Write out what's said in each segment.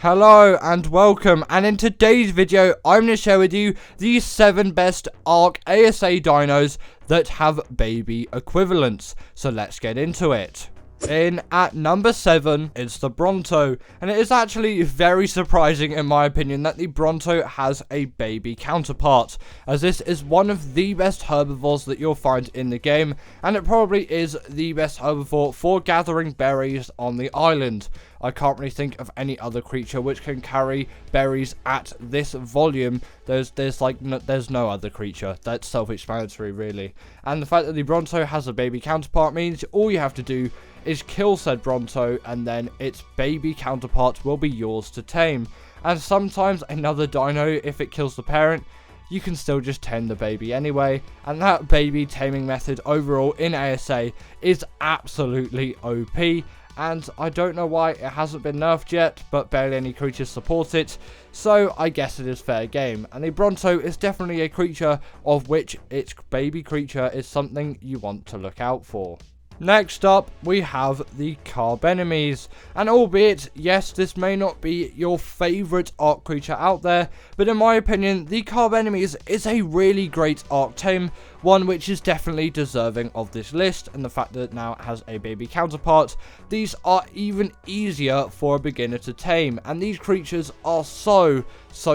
Hello and welcome, and in today's video I'm going to share with you the 7 best ARC ASA dinos that have baby equivalents. So let's get into it. In at number 7 is the Bronto, and it is actually very surprising in my opinion that the Bronto has a baby counterpart, as this is one of the best herbivores that you'll find in the game, and it probably is the best herbivore for gathering berries on the island. I can't really think of any other creature which can carry berries at this volume. There's no other creature. That's self-explanatory really. And the fact that the Bronto has a baby counterpart means all you have to do is kill said Bronto, and then its baby counterpart will be yours to tame. And sometimes another dino, if it kills the parent, you can still just tame the baby anyway, and that baby taming method overall in ASA is absolutely OP. And I don't know why it hasn't been nerfed yet, but barely any creatures support it, so I guess it is fair game. And the Bronto is definitely a creature of which its baby creature is something you want to look out for. Next up, we have the Carb Enemies, and albeit, yes, this may not be your favourite ARC creature out there, but in my opinion, the Carb Enemies is a really great ARC tame, one which is definitely deserving of this list, and the fact that it now has a baby counterpart, these are even easier for a beginner to tame, and these creatures are so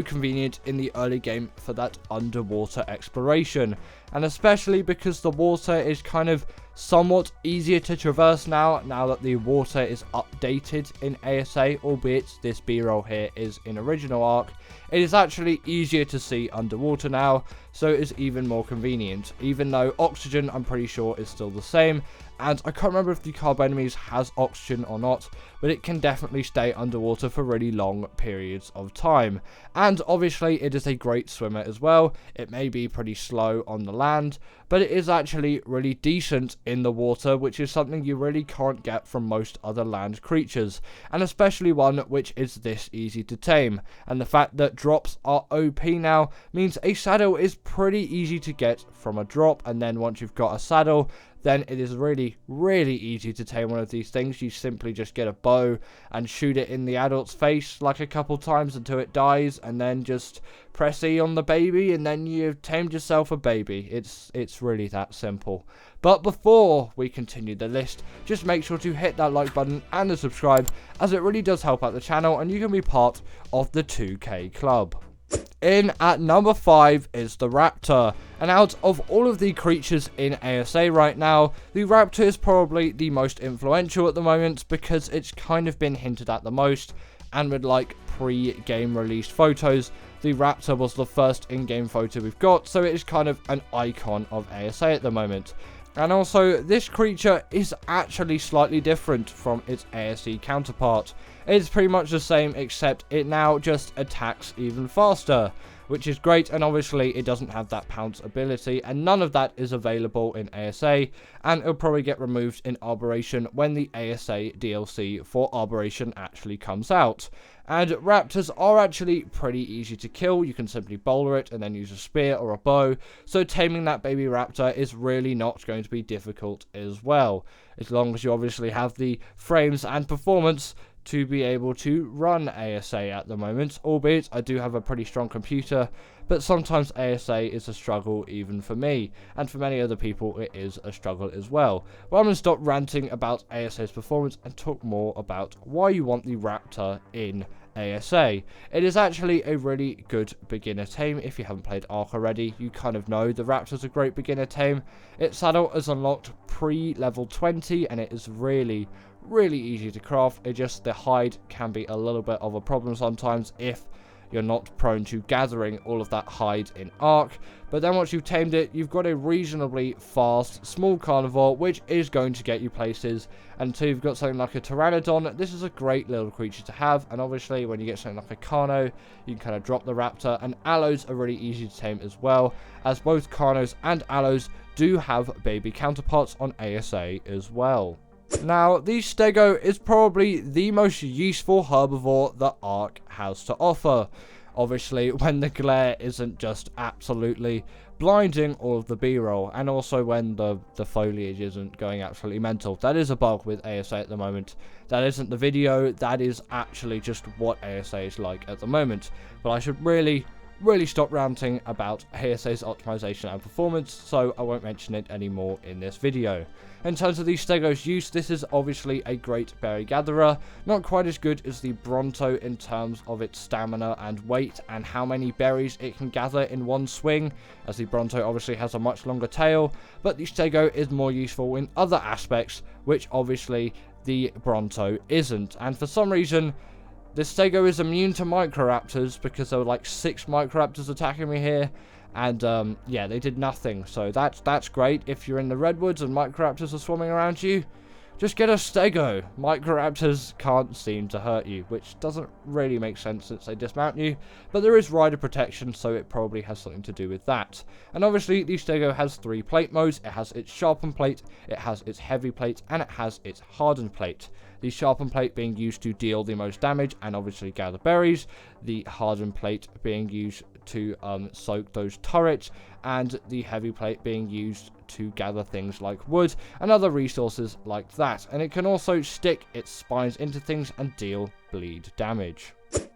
convenient in the early game for that underwater exploration, and especially because the water is kind of somewhat easier to traverse now that the water is updated in ASA, albeit this B-roll here is in original ARC. It is actually easier to see underwater now, so it is even more convenient, even though oxygen I'm pretty sure is still the same, and I can't remember if the Carb Enemies has oxygen or not, but it can definitely stay underwater for really long periods of time. And obviously it is a great swimmer as well. It may be pretty slow on the land, but it is actually really decent in the water, which is something you really can't get from most other land creatures, and especially one which is this easy to tame. And the fact that drops are OP now means a saddle is pretty easy to get from a drop, and then once you've got a saddle, then it is really easy to tame one of these things. You simply just get a bow and shoot it in the adult's face like a couple times until it dies, and then just press E on the baby, and then you've tamed yourself a baby. It's really that simple. But before we continue the list, just make sure to hit that like button and the subscribe, as it really does help out the channel, and you can be part of the 2K club. In at number 5 is the Raptor, and out of all of the creatures in ASA right now, the Raptor is probably the most influential at the moment, because it's kind of been hinted at the most, and with like pre-game released photos, the Raptor was the first in-game photo we've got, so it is kind of an icon of ASA at the moment. And also, this creature is actually slightly different from its ASE counterpart. It's pretty much the same, except it now just attacks even faster, which is great, and obviously it doesn't have that pounce ability, and none of that is available in ASA, and it'll probably get removed in Arboration when the ASA DLC for Arboration actually comes out. And Raptors are actually pretty easy to kill. You can simply bowler it and then use a spear or a bow, so taming that baby Raptor is really not going to be difficult as well, as long as you obviously have the frames and performance to be able to run ASA at the moment, albeit I do have a pretty strong computer, but sometimes ASA is a struggle even for me, and for many other people it is a struggle as well. Well, I'm going to stop ranting about ASA's performance and talk more about why you want the Raptor in ASA. It is actually a really good beginner tame. If you haven't played ARC already, you kind of know the Raptor's a great beginner tame. Its saddle is unlocked pre-level 20, and it is really easy to craft. It just, the hide can be a little bit of a problem sometimes if you're not prone to gathering all of that hide in ARC, but then once you've tamed it, you've got a reasonably fast small carnivore which is going to get you places. And until you've got something like a Pteranodon, this is a great little creature to have. And obviously when you get something like a Carno, you can kind of drop the Raptor, and Allos are really easy to tame as well, as both Carnos and Allos do have baby counterparts on ASA as well. Now, the Stego is probably the most useful herbivore that ARC has to offer. obviously when the glare isn't just absolutely blinding all of the b-roll, and also when the foliage isn't going absolutely mental. That is a bug with ASA at the moment. That isn't the video, that is actually just what ASA is like at the moment. But I should really stop ranting about ASA's optimization and performance, so I won't mention it anymore in this video. In terms of the Stego's use, this is obviously a great berry gatherer, not quite as good as the Bronto in terms of its stamina and weight and how many berries it can gather in one swing, as the Bronto obviously has a much longer tail, but the Stego is more useful in other aspects, which obviously the Bronto isn't, and for some reason the Stego is immune to Microraptors, because there were like 6 Microraptors attacking me here, and yeah, they did nothing. So that's great. If you're in the redwoods and Microraptors are swarming around you, just get a Stego. Microraptors can't seem to hurt you, which doesn't really make sense since they dismount you, but there is rider protection, so it probably has something to do with that. And obviously the Stego has 3 plate modes. It has its sharpened plate, it has its heavy plate, and it has its hardened plate. The sharpened plate being used to deal the most damage and obviously gather berries, the hardened plate being used to soak those turrets, and the heavy plate being used to gather things like wood and other resources like that. And it can also stick its spines into things and deal bleed damage.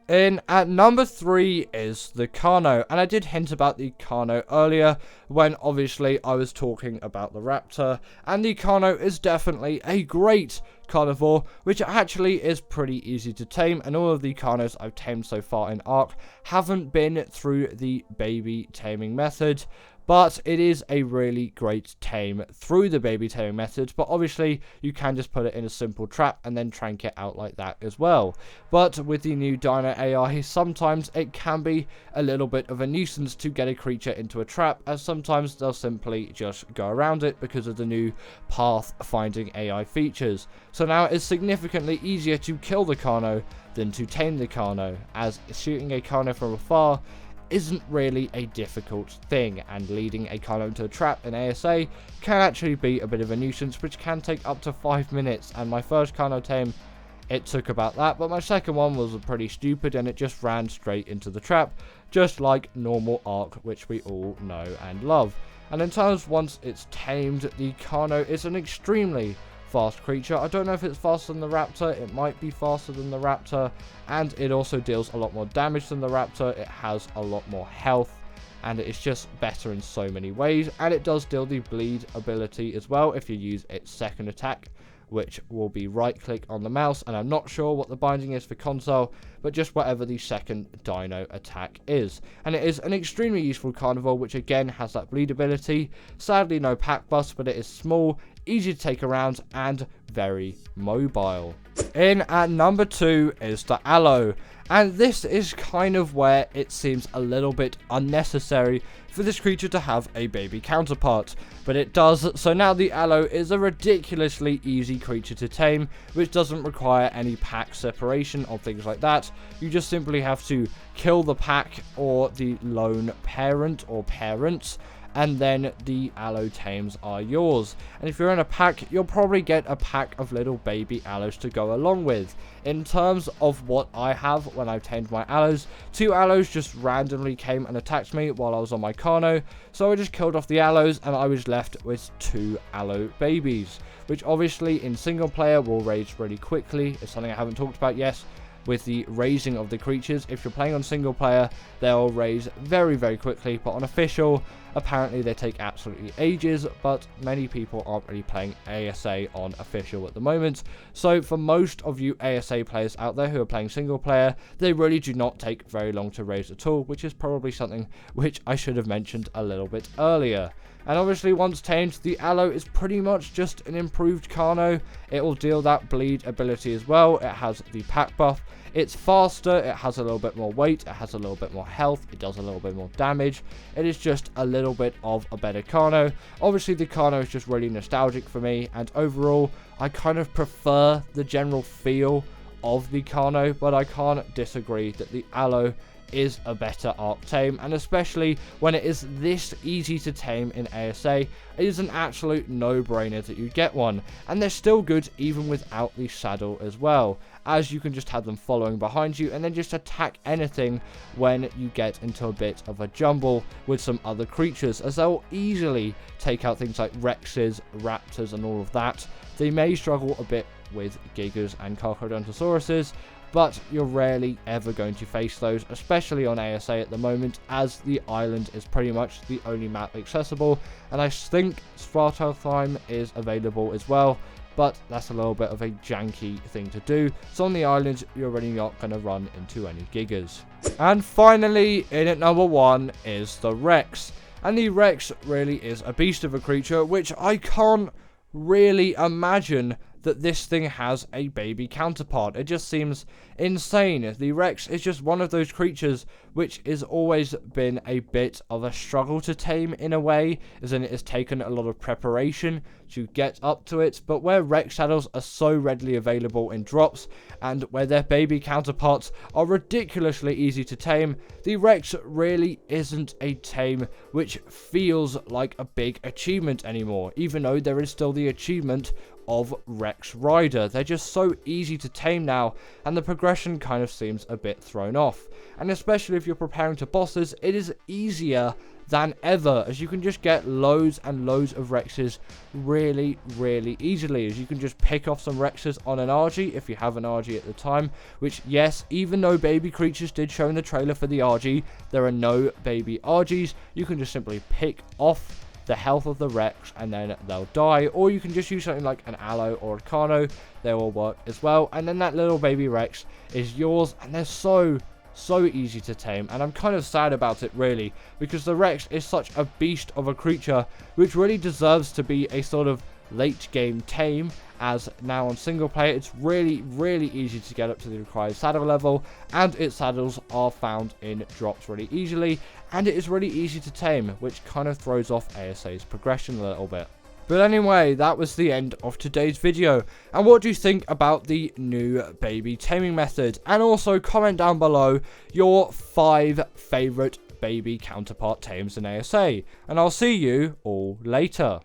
In at number 3 is the Caro, and I did hint about the Caro earlier when obviously I was talking about the Raptor, and the Caro is definitely a great carnivore, which actually is pretty easy to tame, and all of the Caros I've tamed so far in Ark haven't been through the baby taming method. But it is a really great tame through the baby taming method, but obviously you can just put it in a simple trap and then trank it out like that as well. But with the new Dino AI, sometimes it can be a little bit of a nuisance to get a creature into a trap, as sometimes they'll simply just go around it because of the new path finding AI features. So now it's significantly easier to kill the Caro than to tame the Caro, as shooting a Caro from afar isn't really a difficult thing, and leading a Caro into a trap in ASA can actually be a bit of a nuisance, which can take up to 5 minutes, and my first Caro tame, it took about that, but my second one was pretty stupid and it just ran straight into the trap, just like normal Ark, which we all know and love. And in terms once it's tamed, the Caro is an extremely fast creature. I don't know if it's faster than the Raptor, it might be faster than the Raptor, and it also deals a lot more damage than the Raptor. It has a lot more health, and it's just better in so many ways, and it does deal the bleed ability as well if you use its second attack, which will be right click on the mouse, and I'm not sure what the binding is for console, but just whatever the second Dino attack is. And it is an extremely useful carnivore, which again has that bleed ability. Sadly no pack bust, but it is small, easy to take around, and very mobile. In at number 2 is the Aloe, and this is kind of where it seems a little bit unnecessary for this creature to have a baby counterpart, but it does. So now the Aloe is a ridiculously easy creature to tame, which doesn't require any pack separation or things like that. You just simply have to kill the pack or the lone parent or parents, and then the Aloe tames are yours. And if you're in a pack, you'll probably get a pack of little baby Aloes to go along with. In terms of what I have when I've tamed my Aloes, 2 Aloes just randomly came and attacked me while I was on my Caro, so I just killed off the Aloes and I was left with 2 Aloe babies, which obviously in single player will raise really quickly. It's something I haven't talked about yet. With the raising of the creatures, if you're playing on single player, they'll raise very quickly, but on official, apparently they take absolutely ages, but many people aren't really playing ASA on official at the moment. So for most of you ASA players out there who are playing single player, they really do not take very long to raise at all, which is probably something which I should have mentioned a little bit earlier. And obviously once tamed, the Aloe is pretty much just an improved Caro. It will deal that bleed ability as well. It has the pack buff. It's faster, it has a little bit more weight, it has a little bit more health, it does a little bit more damage. It is just a little bit of a better Caro. Obviously the Caro is just really nostalgic for me, and overall I kind of prefer the general feel of the Caro, but I can't disagree that the Aloe is a better Ark tame, and especially when it is this easy to tame in ASA, it is an absolute no-brainer that you get one, and they're still good even without the saddle as well, as you can just have them following behind you and then just attack anything when you get into a bit of a jumble with some other creatures, as they'll easily take out things like Rexes, Raptors and all of that. They may struggle a bit with Gigas and Carcharodontosaurus's, but you're rarely ever going to face those, especially on ASA at the moment, as the island is pretty much the only map accessible, and I think Svartalfheim is available as well, but that's a little bit of a janky thing to do. So on the island, you're really not going to run into any Gigas. And finally, in at number 1 is the Rex. And the Rex really is a beast of a creature, which I can't really imagine that this thing has a baby counterpart. It just seems insane. The Rex is just one of those creatures which has always been a bit of a struggle to tame in a way, as in it has taken a lot of preparation to get up to it, but where Rex saddles are so readily available in drops, and where their baby counterparts are ridiculously easy to tame, the Rex really isn't a tame which feels like a big achievement anymore, even though there is still the achievement of Rex Rider. They're just so easy to tame now, and the progression kind of seems a bit thrown off. And especially if you're preparing to bosses, it is easier than ever, as you can just get loads and loads of Rexes really easily, as you can just pick off some Rexes on an RG if you have an RG at the time, which, yes, even though baby creatures did show in the trailer for the RG, there are no baby RGs. You can just simply pick off the health of the Rex and then they'll die, or you can just use something like an Aloe or a Cano. They will work as well, and then that little baby Rex is yours, and they're so easy to tame. And I'm kind of sad about it, really, because the Rex is such a beast of a creature which really deserves to be a sort of late game tame, as now on single player it's really easy to get up to the required saddle level, and its saddles are found in drops really easily, and it is really easy to tame, which kind of throws off ASA's progression a little bit. But anyway, that was the end of today's video. And what do you think about the new baby taming method? And also comment down below your 5 favourite baby counterpart tames in ASA. And I'll see you all later.